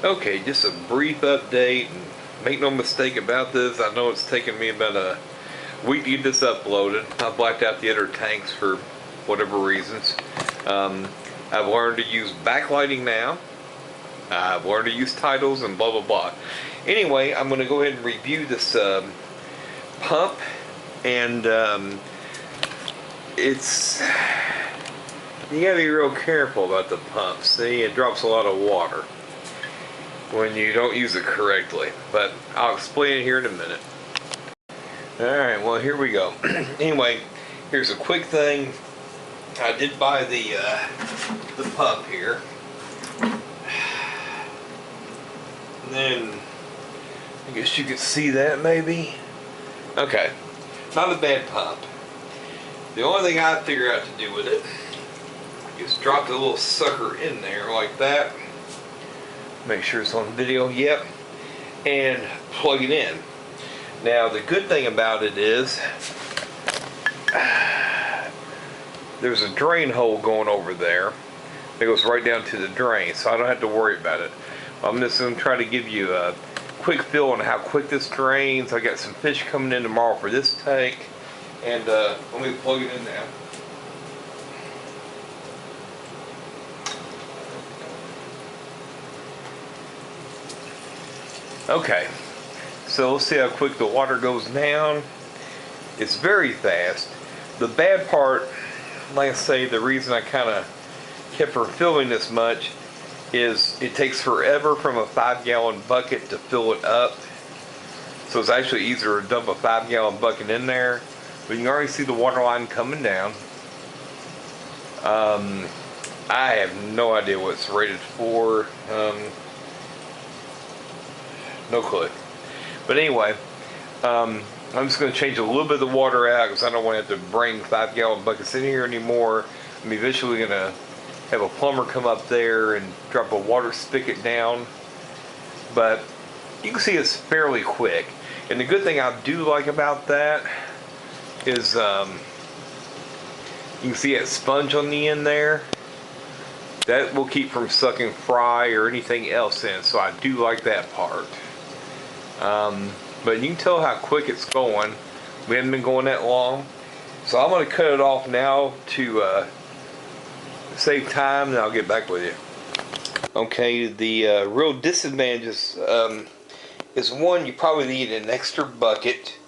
Okay, just a brief update, and make no mistake about this, I know it's taken me about a week to get this uploaded. I blacked out the other tanks for whatever reasons. I've learned to use backlighting now. I've learned to use titles and blah blah blah. Anyway, I'm going to go ahead and review this pump, and it's, you gotta be real careful about the pump. See, it drops a lot of water when you don't use it correctly, but I'll explain it here in a minute. Alright, well, here we go. Anyway, here's a quick thing. I did buy the pump here, and then I guess you could see that maybe. Okay, not a bad pump. The only thing I figure out to do with it is drop the little sucker in there like that. Make sure it's on video. Yep. And plug it in. Now the good thing about it is there's a drain hole going over there that goes right down to the drain, so I don't have to worry about it. I'm just going to try to give you a quick feel on how quick this drains. I got some fish coming in tomorrow for this tank, and let me plug it in now. Okay, so let's see how quick the water goes down. It's very fast. The bad part, like I say, the reason I kind of kept from filling this much is it takes forever from a 5-gallon bucket to fill it up. So it's actually easier to dump a 5-gallon bucket in there. But you can already see the water line coming down. I have no idea what it's rated for. No clue. But anyway, I'm just going to change a little bit of the water out because I don't want to have to bring 5-gallon buckets in here anymore. I'm eventually going to have a plumber come up there and drop a water spigot down. But you can see it's fairly quick. And the good thing I do like about that is you can see that sponge on the end there. That will keep from sucking fry or anything else in. So I do like that part. But you can tell how quick it's going. We haven't been going that long, so I'm going to cut it off now to save time, and I'll get back with you. Okay, the real disadvantages is one, you probably need an extra bucket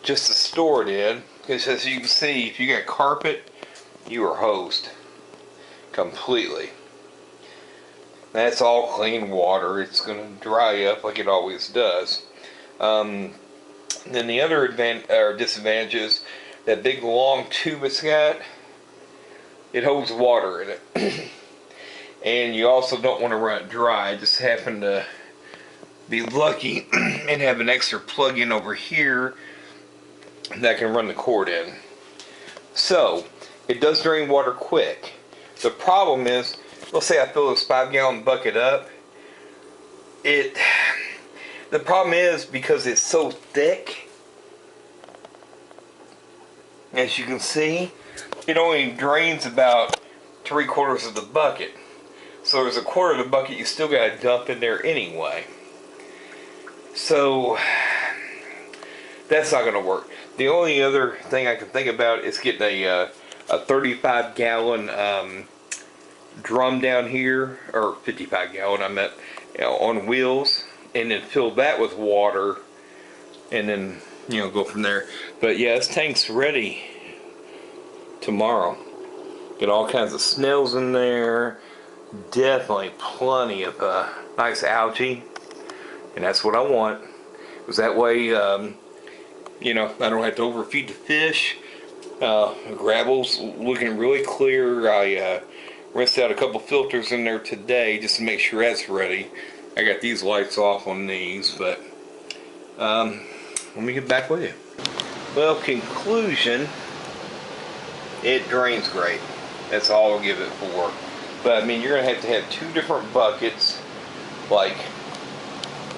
just to store it in, because as you can see, if you got carpet, you are hosed completely. That's all clean water. It's going to dry up like it always does. Then the other disadvantage is that big long tube it's got. It holds water in it. And you also don't want to run it dry. I just happen to be lucky and have an extra plug-in over here that can run the cord in. So, it does drain water quick. The problem is, let's say I fill this 5-gallon bucket up. The problem is, because it's so thick, as you can see, it only drains about 3/4 of the bucket. So there's 1/4 of the bucket you still got to dump in there anyway. So that's not going to work. The only other thing I can think about is getting a 35-gallon drum down here, or 55-gallon I meant, on wheels, and then fill that with water, and then go from there. But yeah, this tank's ready tomorrow. Get all kinds of snails in there, definitely plenty of nice algae, and that's what I want, because that way I don't have to overfeed the fish. Gravel's looking really clear. I rinsed out a couple filters in there today just to make sure that's ready. I got these lights off on these, but let me get back with you. Well, conclusion, it drains great. That's all I'll give it for. But I mean, you're going to have 2 different buckets, like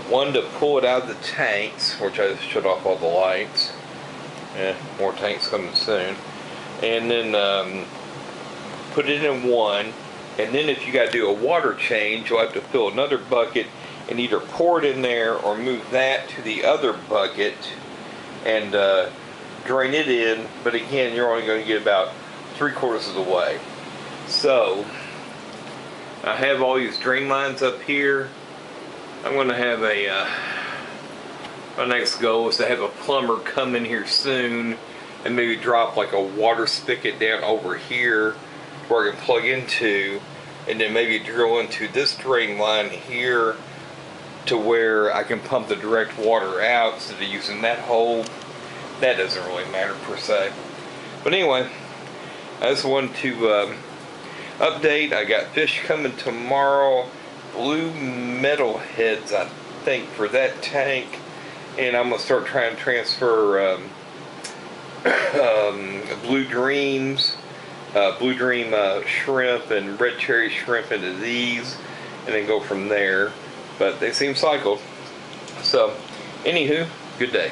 one to pull it out of the tanks, which I just shut off all the lights. More tanks coming soon. And then put it in one, and then if you got to do a water change, you'll have to fill another bucket and either pour it in there or move that to the other bucket and drain it in. But again, you're only going to get about 3/4 of the way. So I have all these drain lines up here. I'm going to have my next goal is to have a plumber come in here soon and maybe drop like a water spigot down over here where I can plug into, and then maybe drill into this drain line here to where I can pump the direct water out instead of using that hole. That doesn't really matter per se. But anyway, I just wanted to update. I got fish coming tomorrow, blue metal heads I think for that tank, and I'm going to start trying to transfer blue dreams, blue dream shrimp and red cherry shrimp into these, and then go from there. But they seem cycled. So anywho, good day.